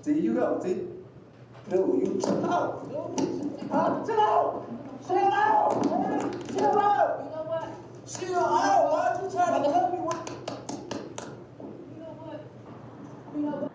See, you go. See? Dude, you chill out. Dude. Chill out. Chill out. Chill out. You know what? Chill out. Why you trying to help me with? You know what?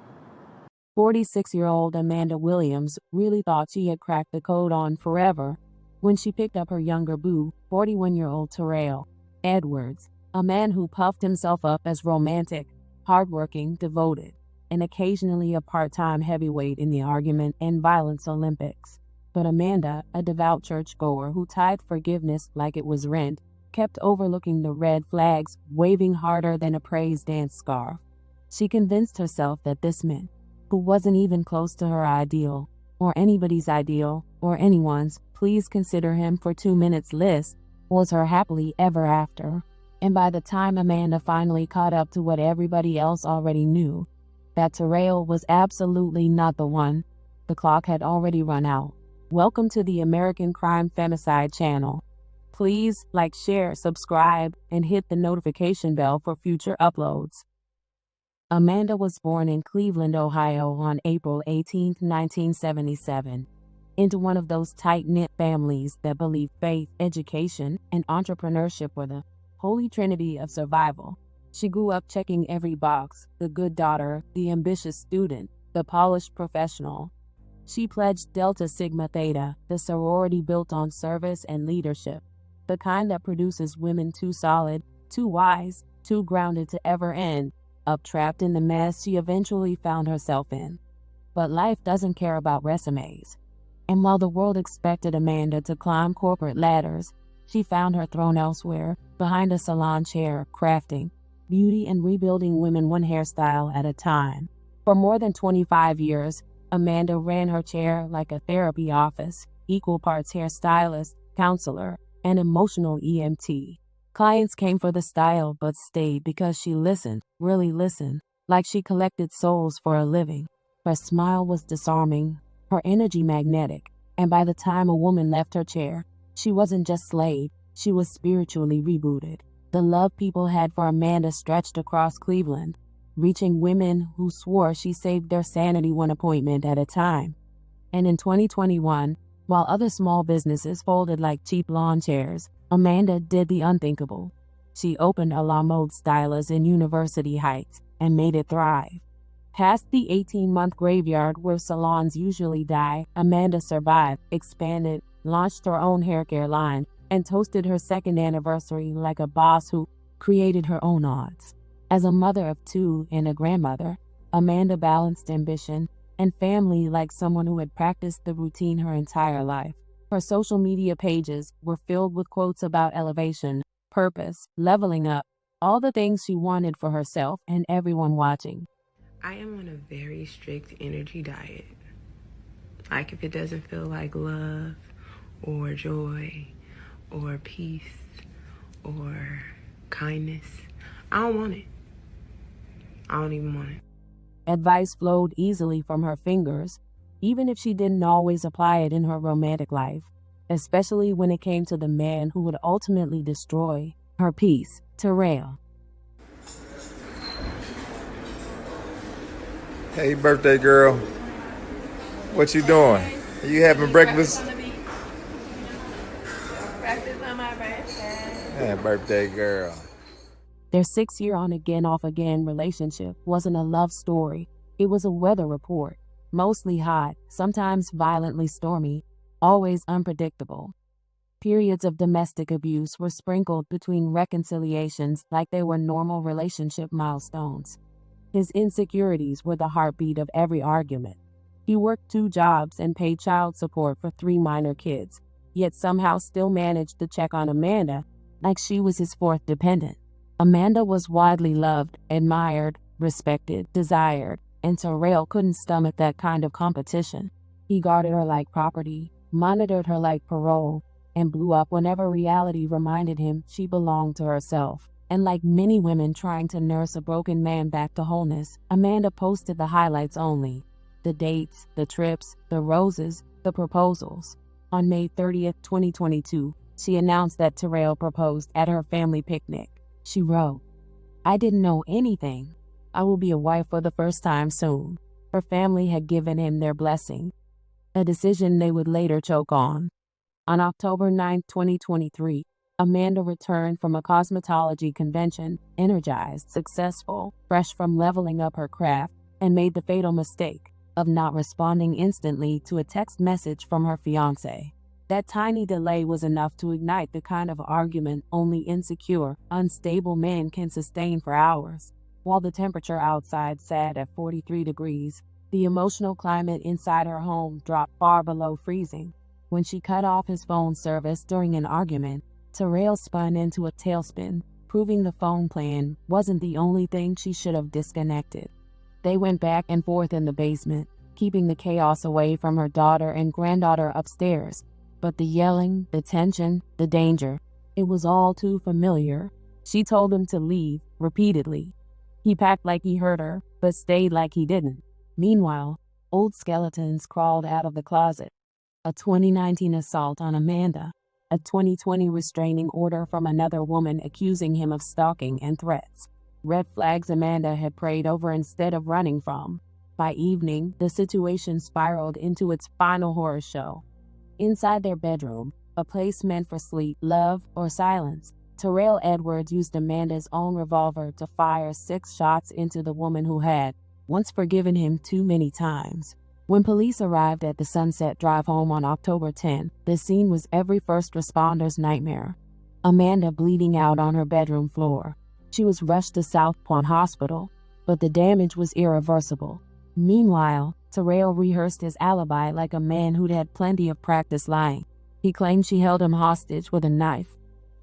46-year-old Amanda Williams really thought she had cracked the code on forever when she picked up her younger boo, 41-year-old Tirrell Edwards, a man who puffed himself up as romantic, hardworking, devoted, and occasionally a part-time heavyweight in the argument and violence Olympics. But Amanda, a devout churchgoer who tied forgiveness like it was rent, kept overlooking the red flags waving harder than a praise dance scarf. She convinced herself that this man, who wasn't even close to her ideal, or anybody's ideal, or anyone's, please consider him for 2 minutes list, was her happily ever after. And by the time Amanda finally caught up to what everybody else already knew, that Tirrell was absolutely not the one, the clock had already run out. Welcome to the American Crime Femicide channel. Please like, share, subscribe, and hit the notification bell for future uploads. Amanda was born in Cleveland, Ohio on April 18, 1977, into one of those tight-knit families that believed faith, education, and entrepreneurship were the holy trinity of survival. She grew up checking every box: the good daughter, the ambitious student, the polished professional. She pledged Delta Sigma Theta, the sorority built on service and leadership, the kind that produces women too solid, too wise, too grounded to ever end up trapped in the mess she eventually found herself in. But life doesn't care about resumes. And while the world expected Amanda to climb corporate ladders, she found her throne elsewhere, behind a salon chair, crafting beauty and rebuilding women one hairstyle at a time. For more than 25 years, Amanda ran her chair like a therapy office, equal parts hairstylist, counselor, and emotional EMT. Clients came for the style but stayed because she listened, really listened, like she collected souls for a living. Her smile was disarming, her energy magnetic, and by the time a woman left her chair, she wasn't just slayed, she was spiritually rebooted. The love people had for Amanda stretched across Cleveland, reaching women who swore she saved their sanity one appointment at a time. And in 2021, while other small businesses folded like cheap lawn chairs, Amanda did the unthinkable. She opened a La Mode Stylist in University Heights and made it thrive. Past the 18-month graveyard where salons usually die, Amanda survived, expanded, launched her own hair care line, and toasted her second anniversary like a boss who created her own odds. As a mother of two and a grandmother, Amanda balanced ambition and family like someone who had practiced the routine her entire life. Her social media pages were filled with quotes about elevation, purpose, leveling up, all the things she wanted for herself and everyone watching. I am on a very strict energy diet. Like if it doesn't feel like love or joy or peace or kindness, I don't want it. I don't even want it. Advice flowed easily from her fingers, even if she didn't always apply it in her romantic life, especially when it came to the man who would ultimately destroy her peace, Tirrell. Hey, birthday girl. What you doing? Are you having breakfast? Breakfast on my birthday. Yeah, birthday girl. Their 6-year on-again, off-again relationship wasn't a love story. It was a weather report. Mostly hot, sometimes violently stormy, always unpredictable. Periods of domestic abuse were sprinkled between reconciliations like they were normal relationship milestones. His insecurities were the heartbeat of every argument. He worked 2 jobs and paid child support for 3 minor kids, yet somehow still managed to check on Amanda like she was his 4th dependent. Amanda was widely loved, admired, respected, desired, and Tirrell couldn't stomach that kind of competition. He guarded her like property, monitored her like parole, and blew up whenever reality reminded him she belonged to herself. And like many women trying to nurse a broken man back to wholeness, Amanda posted the highlights only. The dates, the trips, the roses, the proposals. On May 30th, 2022, she announced that Tirrell proposed at her family picnic. She wrote, "I didn't know anything. I will be a wife for the first time soon." Her family had given him their blessing, a decision they would later choke on. On October 9, 2023, Amanda returned from a cosmetology convention, energized, successful, fresh from leveling up her craft, and made the fatal mistake of not responding instantly to a text message from her fiancé. That tiny delay was enough to ignite the kind of argument only insecure, unstable men can sustain for hours. While the temperature outside sat at 43 degrees, the emotional climate inside her home dropped far below freezing. When she cut off his phone service during an argument, Tirrell spun into a tailspin, proving the phone plan wasn't the only thing she should have disconnected. They went back and forth in the basement, keeping the chaos away from her daughter and granddaughter upstairs. But the yelling, the tension, the danger, it was all too familiar. She told him to leave, repeatedly. He packed like he heard her, but stayed like he didn't. Meanwhile, old skeletons crawled out of the closet. A 2019 assault on Amanda, a 2020 restraining order from another woman accusing him of stalking and threats. Red flags Amanda had prayed over instead of running from. By evening, the situation spiraled into its final horror show. Inside their bedroom, a place meant for sleep, love, or silence, Tirrell Edwards used Amanda's own revolver to fire 6 shots into the woman who had once forgiven him too many times. When police arrived at the Sunset Drive home on October 10, the scene was every first responder's nightmare. Amanda bleeding out on her bedroom floor. She was rushed to South Point Hospital, but the damage was irreversible. Meanwhile, Tirrell rehearsed his alibi like a man who'd had plenty of practice lying. He claimed she held him hostage with a knife,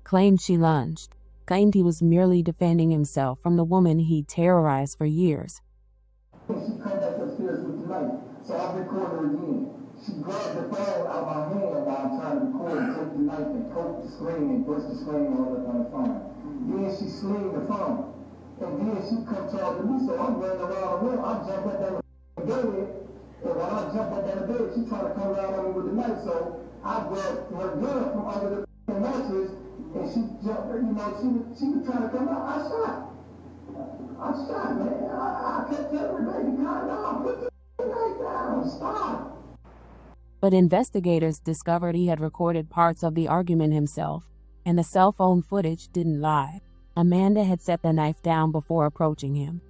claimed she lunged, claimed he was merely defending himself from the woman he'd terrorized for years. She come back upstairs with the knife, so I recorded her again. She grabbed the phone out of my hand while I'm trying to record and took the knife and poked the screen and pushed the screen on the phone. Then she slinged the phone. And then she come charging me, so I'm running around the room. I jump up down the bed, and when I jump up down the bed, she trying to come around on me with the knife, so I grabbed her gun from under the mattress, and she jumped, she was trying to come out. I shot, man. I kept telling her, baby, calm down, put the knife down, stop. But investigators discovered he had recorded parts of the argument himself, and the cell phone footage didn't lie. Amanda had set the knife down before approaching him.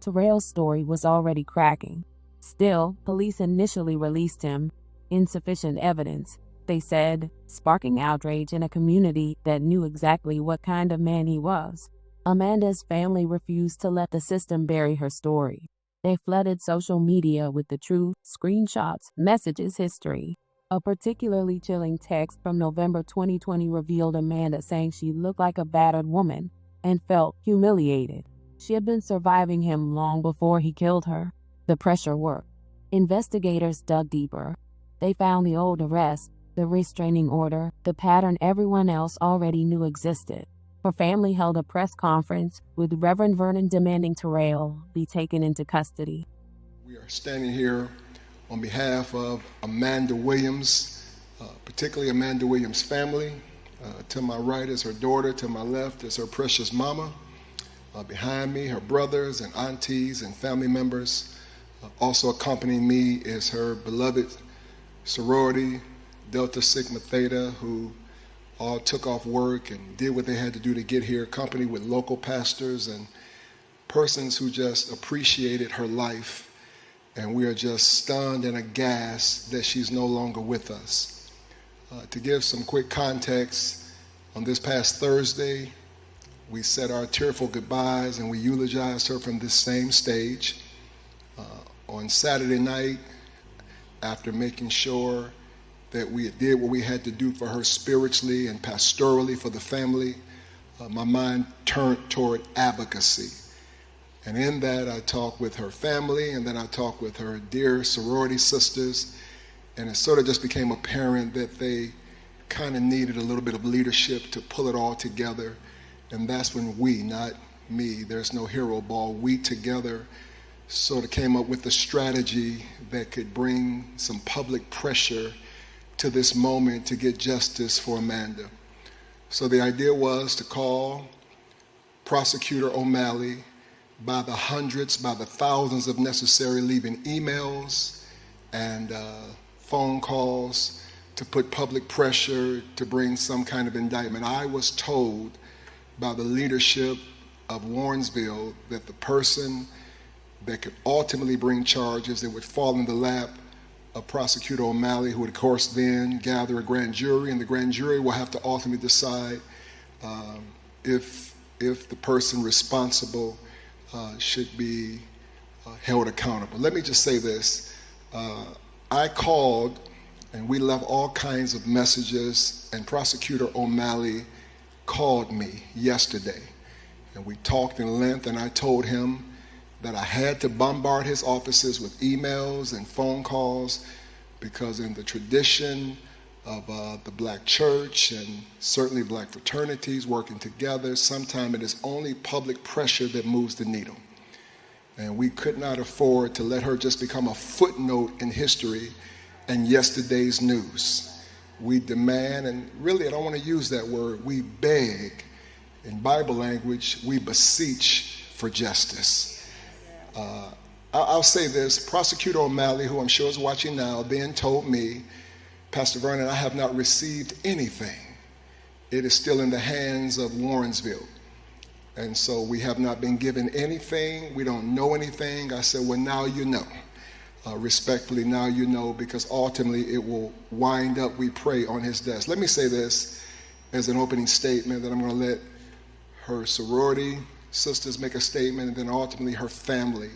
Tirrell's story was already cracking. Still, police initially released him. Insufficient evidence, they said, sparking outrage in a community that knew exactly what kind of man he was. Amanda's family refused to let the system bury her story. They flooded social media with the truth, screenshots, messages, history. A particularly chilling text from November 2020 revealed Amanda saying she looked like a battered woman and felt humiliated. She had been surviving him long before he killed her. The pressure worked. Investigators dug deeper. They found the old arrest, the restraining order, the pattern everyone else already knew existed. Her family held a press conference with Reverend Vernon demanding Tirrell be taken into custody. We are standing here on behalf of Amanda Williams, particularly Amanda Williams' family. To my right is her daughter, to my left is her precious mama. Behind me, her brothers and aunties and family members. Also accompanying me is her beloved sorority, Delta Sigma Theta, who all took off work and did what they had to do to get here, accompanied with local pastors and persons who just appreciated her life. And we are just stunned and aghast that she's no longer with us. To give some quick context, on this past Thursday, we said our tearful goodbyes and we eulogized her from this same stage. On Saturday night, after making sure that we did what we had to do for her spiritually and pastorally for the family, my mind turned toward advocacy. And in that, I talked with her family, and then I talked with her dear sorority sisters, and it sort of just became apparent that they kind of needed a little bit of leadership to pull it all together. And that's when we, not me, there's no hero ball, we together sort of came up with a strategy that could bring some public pressure to this moment to get justice for Amanda. So the idea was to call Prosecutor O'Malley, by the hundreds, by the thousands of necessary, leaving emails and phone calls to put public pressure to bring some kind of indictment. I was told by the leadership of Warrensville that the person that could ultimately bring charges that would fall in the lap of Prosecutor O'Malley, who would of course then gather a grand jury, and the grand jury will have to ultimately decide if the person responsible should be held accountable. Let me just say this. I called and we left all kinds of messages, and Prosecutor O'Malley called me yesterday. And we talked in length, and I told him that I had to bombard his offices with emails and phone calls because in the tradition of the black church and certainly black fraternities working together, sometimes it is only public pressure that moves the needle. And we could not afford to let her just become a footnote in history and yesterday's news. We demand, and really I don't want to use that word, we beg. In Bible language, we beseech for justice. I'll say this, Prosecutor O'Malley, who I'm sure is watching now, then told me, Pastor Vernon, I have not received anything. It is still in the hands of Warrensville. And so we have not been given anything. We don't know anything. I said, well, now you know. Respectfully, now you know, because ultimately it will wind up, we pray, on his desk. Let me say this as an opening statement, that I'm going to let her sorority sisters make a statement, and then ultimately her family,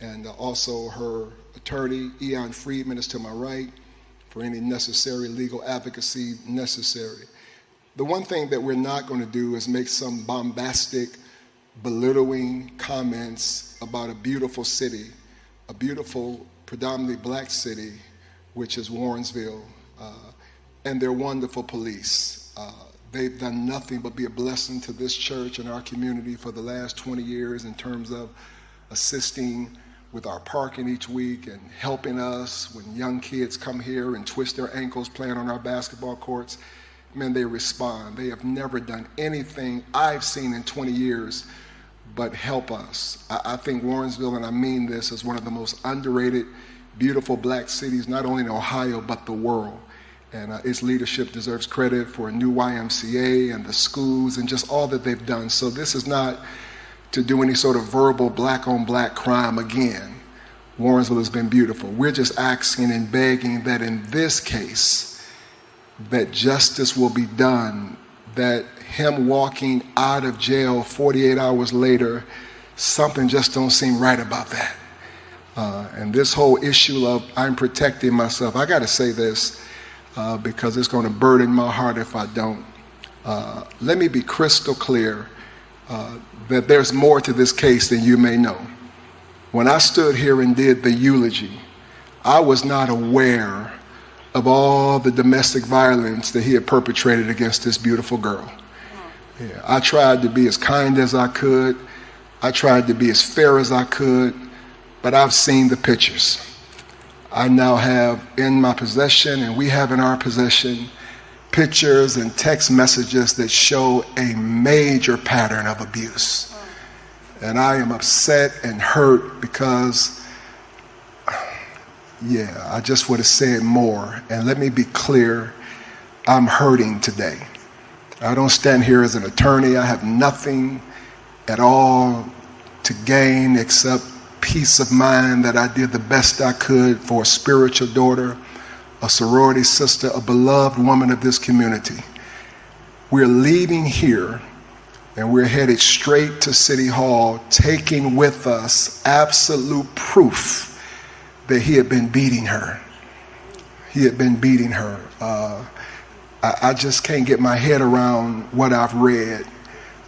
and also her attorney, Eon Friedman, is to my right, for any necessary legal advocacy necessary. The one thing that we're not going to do is make some bombastic, belittling comments about a beautiful city, a beautiful, predominantly black city, which is Warrensville, and their wonderful police. They've done nothing but be a blessing to this church and our community for the last 20 years in terms of assisting with our parking each week and helping us when young kids come here and twist their ankles playing on our basketball courts. Man, they respond. They have never done anything I've seen in 20 years but help us. I think Warrensville, and I mean this, is one of the most underrated, beautiful black cities, not only in Ohio, but the world. And its leadership deserves credit for a new YMCA and the schools and just all that they've done. So this is not to do any sort of verbal black-on-black crime again. Warrensville has been beautiful. We're just asking and begging that in this case, that justice will be done, that him walking out of jail 48 hours later, something just don't seem right about that. And this whole issue of I'm protecting myself, I got to say this because it's going to burden my heart if I don't. Let me be crystal clear that there's more to this case than you may know. When I stood here and did the eulogy, I was not aware of all the domestic violence that he had perpetrated against this beautiful girl. Yeah, I tried to be as kind as I could. I tried to be as fair as I could, but I've seen the pictures. I now have in my possession, and we have in our possession, pictures and text messages that show a major pattern of abuse. And I am upset and hurt because, I just would have said more. And let me be clear, I'm hurting today. I don't stand here as an attorney. I have nothing at all to gain except peace of mind that I did the best I could for a spiritual daughter, a sorority sister, a beloved woman of this community. We're leaving here and we're headed straight to City Hall, taking with us absolute proof that he had been beating her. He had been beating her. I just can't get my head around what I've read.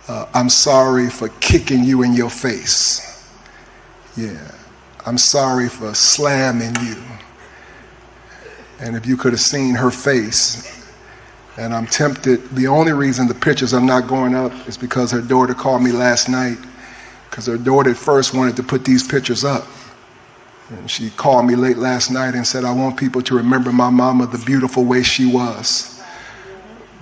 I'm sorry for kicking you in your face. I'm sorry for slamming you. And if you could have seen her face, and I'm tempted, the only reason the pictures are not going up is because her daughter called me last night, because her daughter at first wanted to put these pictures up. And she called me late last night and said, I want people to remember my mama the beautiful way she was.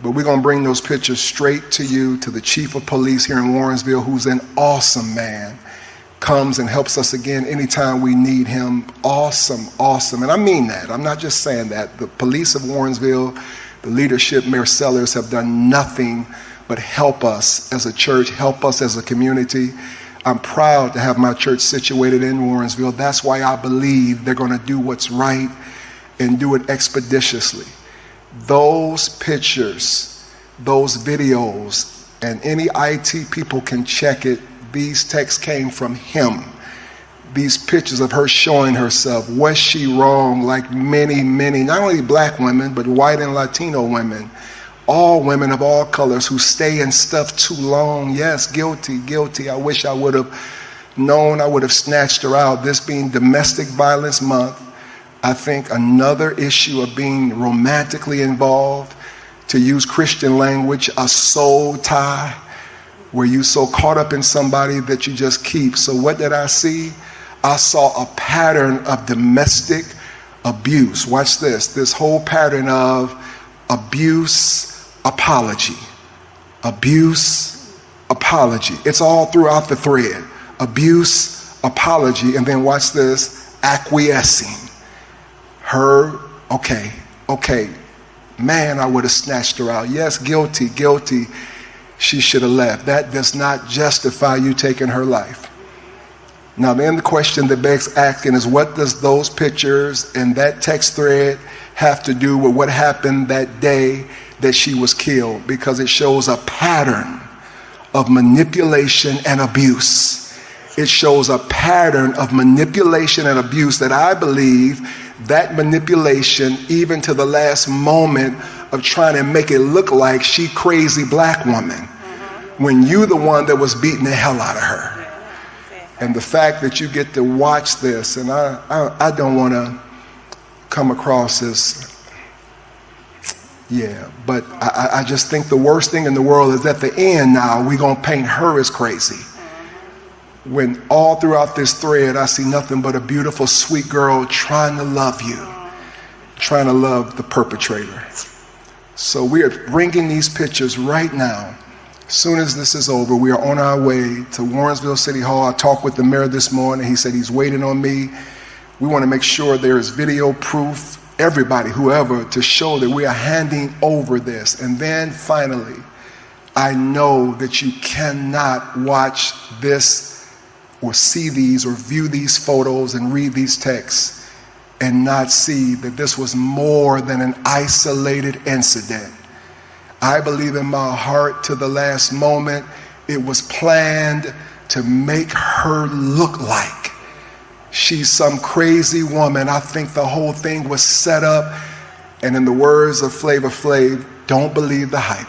But we're going to bring those pictures straight to you, to the chief of police here in Warrensville, who's an awesome man. comes and helps us again anytime we need him. Awesome, awesome. And I mean that. I'm not just saying that. The police of Warrensville, the leadership, Mayor Sellers, have done nothing but help us as a church, help us as a community. I'm proud to have my church situated in Warrensville. That's why I believe they're going to do what's right and do it expeditiously. Those pictures, those videos, and any IT people can check it. These texts came from him. These pictures of her showing herself. Was she wrong? Like many, many, not only black women, but white and Latino women. All women of all colors who stay in stuff too long. Yes, guilty, guilty. I wish I would have known. I would have snatched her out. This being Domestic Violence Month, I think another issue of being romantically involved, to use Christian language, a soul tie, where you so caught up in somebody that you just keep. So what did I see? I saw a pattern of domestic abuse. Watch this. This whole pattern of abuse, apology. Abuse, apology. It's all throughout the thread. Abuse, apology. And then watch this, acquiescing. Her, okay, man, I would have snatched her out. Yes, guilty, guilty. She should have left. That does not justify you taking her life. Now then the question that begs asking is, what does those pictures and that text thread have to do with what happened that day that she was killed? Because it shows a pattern of manipulation and abuse. It shows a pattern of manipulation and abuse that I believe that manipulation, even to the last moment of trying to make it look like she crazy black woman, when you the one that was beating the hell out of her. And the fact that you get to watch this, and I don't want to come across as, but I just think the worst thing in the world is at the end now, we're going to paint her as crazy. When all throughout this thread, I see nothing but a beautiful, sweet girl trying to love you, trying to love the perpetrator. So we are bringing these pictures right now. As soon as this is over, we are on our way to Warrensville City Hall. I talked with the mayor this morning. He said he's waiting on me. We want to make sure there is video proof, everybody, whoever, to show that we are handing over this. And then finally, I know that you cannot watch this or see these or view these photos and read these texts and not see that this was more than an isolated incident. I believe in my heart to the last moment, it was planned to make her look like she's some crazy woman. I think the whole thing was set up, and in the words of Flavor Flav, don't believe the hype.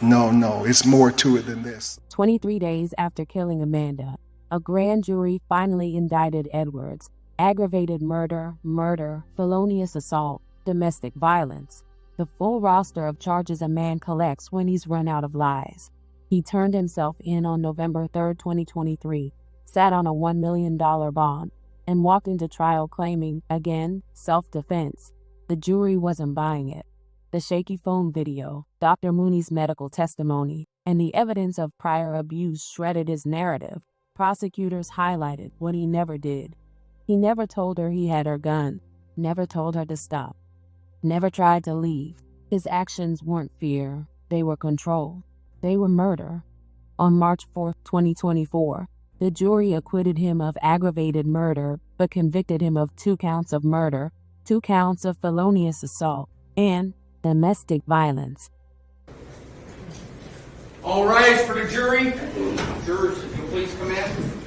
No, it's more to it than this. 23 days after killing Amanda, a grand jury finally indicted Edwards. Aggravated murder, felonious assault, domestic violence. The full roster of charges a man collects when he's run out of lies. He turned himself in on November 3, 2023, sat on a $1 million bond, and walked into trial claiming, again, self-defense. The jury wasn't buying it. The shaky phone video, Dr. Mooney's medical testimony, and the evidence of prior abuse shredded his narrative. Prosecutors highlighted what he never did. He never told her he had her gun, never told her to stop, never tried to leave. His actions weren't fear, they were control. They were murder. On March 4, 2024, the jury acquitted him of aggravated murder, but convicted him of 2 counts of murder, 2 counts of felonious assault, and domestic violence. All rise for the jury. Jurors, if you'll please come in.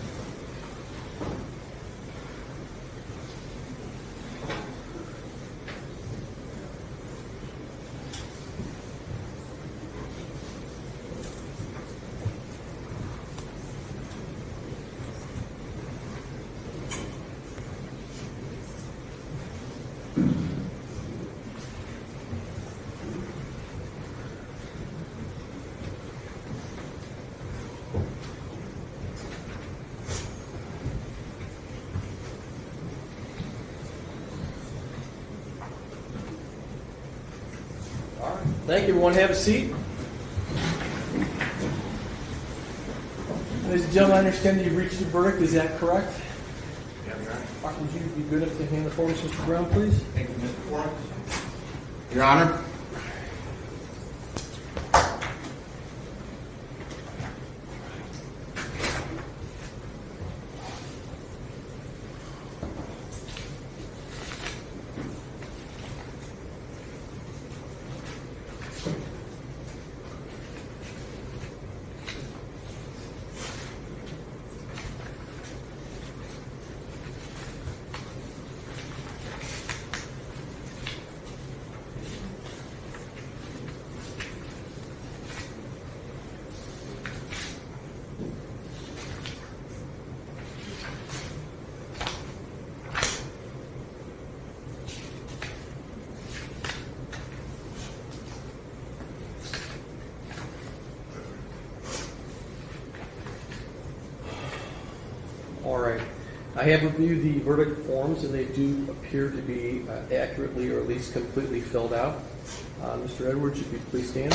Thank you. Everyone have a seat. Ladies and gentlemen, I understand that you reached a verdict. Is that correct? Yeah, Your Honor. All right, would you be good enough to hand the forms to Mr. Brown, please? Thank you, Mr. Warren. Your Honor. All right. I have reviewed the verdict forms, and they do appear to be accurately or at least completely filled out. Mr. Edwards, if you please stand.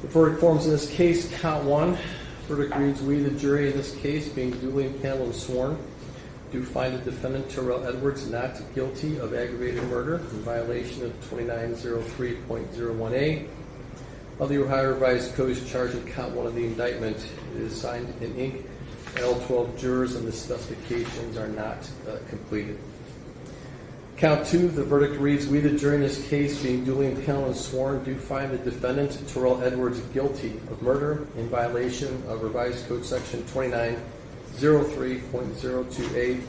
The verdict forms in this case, count one. Verdict reads, we, the jury in this case, being duly impaneled and sworn, do find the defendant, Tirrell Edwards, not guilty of aggravated murder in violation of 2903.01a of the Ohio Revised Code as charged in count one of the indictment. It is signed in ink by all 12 jurors, and the specifications are not completed. Count two, the verdict reads, we, the jury in this case, being duly impaneled and sworn, do find the defendant, Tirrell Edwards, guilty of murder in violation of Revised Code Section 2903.02a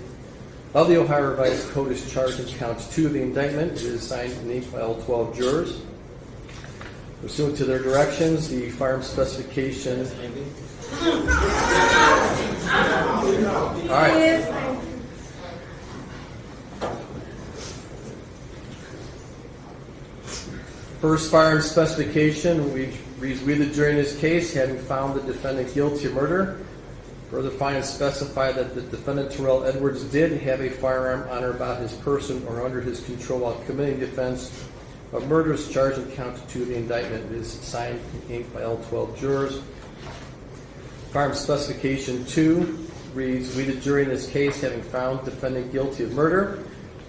of the Ohio Revised Code as charged in count two of the indictment. It is signed in ink by all 12 jurors. Pursuant to their directions, the firearm specification. All right. First firearm specification, we the jury in this case, having found the defendant guilty of murder, further find and specify that the defendant, Tirrell Edwards, did have a firearm on or about his person or under his control while committing the offense of murder as charged in count two of the indictment. It is signed in ink by all 12 jurors. Firearm specification 2 reads, we, the jury in this case, having found defendant guilty of murder,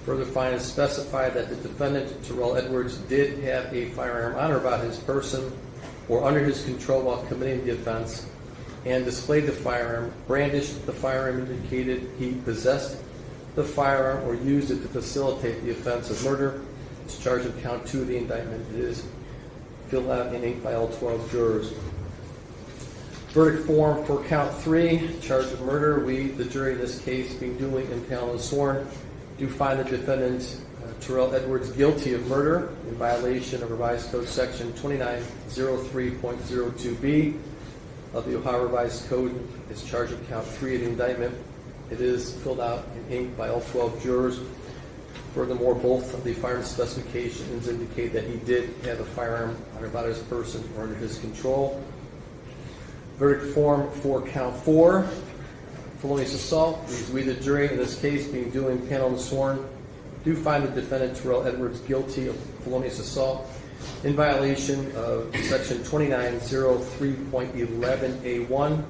further find and specify that the defendant, Tirrell Edwards, did have a firearm on or about his person or under his control while committing the offense and displayed the firearm, brandished the firearm, indicated he possessed the firearm or used it to facilitate the offense of murder. It's charged in count two of the indictment. It is filled out in ink by all 12 jurors. Verdict form for count three, charge of murder. We, the jury in this case, being duly impaneled and sworn, do find the defendant, Tirrell Edwards, guilty of murder in violation of Revised Code Section 2903.02b of the Ohio Revised Code. It's charged in count three of the indictment. It is filled out in ink by all 12 jurors. Furthermore, both of the firearm specifications indicate that he did have a firearm on or about his person or under his control. Verdict form for count four, felonious assault. We, the jury in this case, being duly impaneled and sworn, do find the defendant, Tirrell Edwards, guilty of felonious assault in violation of Section 2903.11a1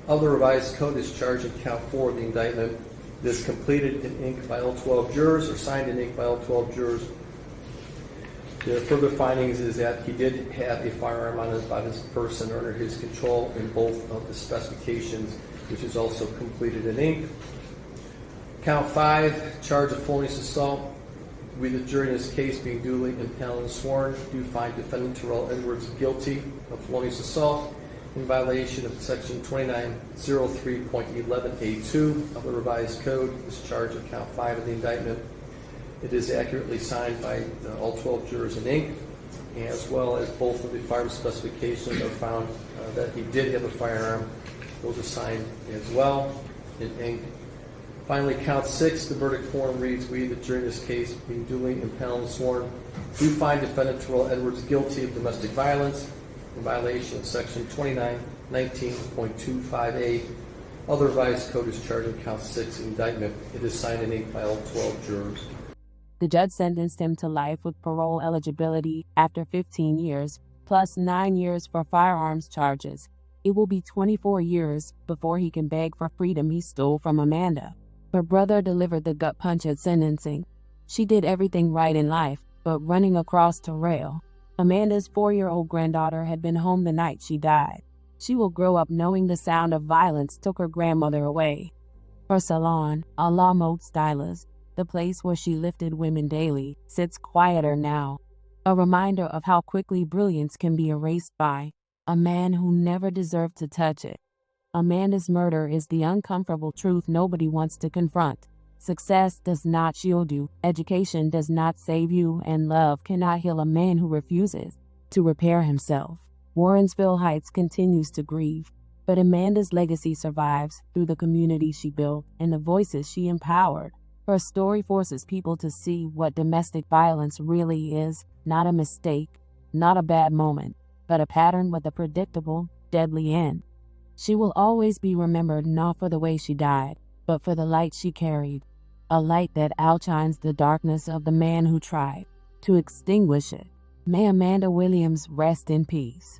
of the Revised Code as charged in count four of the indictment. It is completed in ink by all 12 jurors, or signed in ink by all 12 jurors. The further findings is that he did have a firearm on about his person or under his control in both of the specifications, which is also completed in ink. Count five, charge of felonious assault. We, the jury in this case, being duly impaneled and sworn, do find defendant Tirrell Edwards guilty of felonious assault in violation of Section 2903.11a2 of the Revised Code. This charge of count five of the indictment. It is accurately signed by all 12 jurors in ink, as well as both of the firearm specifications are found that he did have a firearm. Those are signed as well in ink. Finally, count six, the verdict form reads, we, the jury in this case, being duly impaneled and sworn, do find defendant Tirrell Edwards guilty of domestic violence in violation of Section 2919.25a of the Revised Code as charged in count six of the indictment. It is signed in ink by all 12 jurors. The judge sentenced him to life with parole eligibility after 15 years, plus 9 years for firearms charges. It will be 24 years before he can beg for freedom he stole from Amanda. Her brother delivered the gut punch at sentencing. She did everything right in life, but running across Tirrell. Amanda's 4-year-old granddaughter had been home the night she died. She will grow up knowing the sound of violence took her grandmother away. Her salon, a la mode stylist, the place where she lifted women daily, sits quieter now. A reminder of how quickly brilliance can be erased by a man who never deserved to touch it. Amanda's murder is the uncomfortable truth nobody wants to confront. Success does not shield you, education does not save you, and love cannot heal a man who refuses to repair himself. Warrensville Heights continues to grieve, but Amanda's legacy survives through the community she built and the voices she empowered. Her story forces people to see what domestic violence really is, not a mistake, not a bad moment, but a pattern with a predictable, deadly end. She will always be remembered not for the way she died, but for the light she carried, a light that outshines the darkness of the man who tried to extinguish it. May Amanda Williams rest in peace.